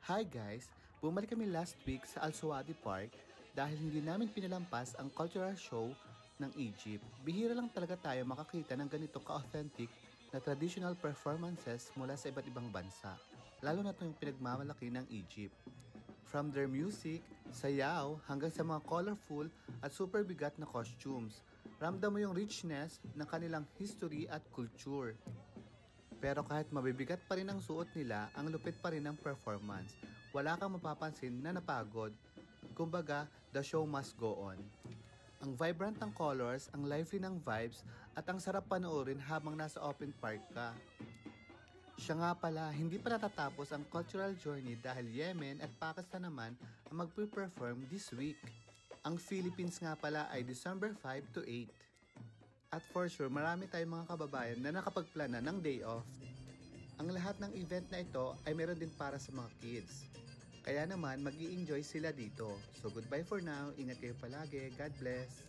Hi guys! Bumalik kami last week sa Al Suwadi Park dahil hindi namin pinalampas ang cultural show ng Egypt. Bihira lang talaga tayo makakita ng ganito ka-authentic na traditional performances mula sa iba't ibang bansa. Lalo na ito yung pinagmamalaki ng Egypt. From their music, sayaw, hanggang sa mga colorful at super bigat na costumes. Ramdam mo yung richness ng kanilang history at culture. Pero kahit mabibigat pa rin ang suot nila, ang lupit pa rin ng performance. Wala kang mapapansin na napagod. Kumbaga, the show must go on. Ang vibrant ng colors, ang lively ng vibes, at ang sarap panoorin habang nasa open park ka. Siya nga pala, hindi pa natatapos ang cultural journey dahil Yemen at Pakistan naman ang magpe-perform this week. Ang Philippines nga pala ay December 5 to 8. At for sure, marami tayong mga kababayan na nakapagplana ng day off. Ang lahat ng event na ito ay meron din para sa mga kids. Kaya naman, mag-i-enjoy sila dito. So goodbye for now, ingat kayo palagi, God bless!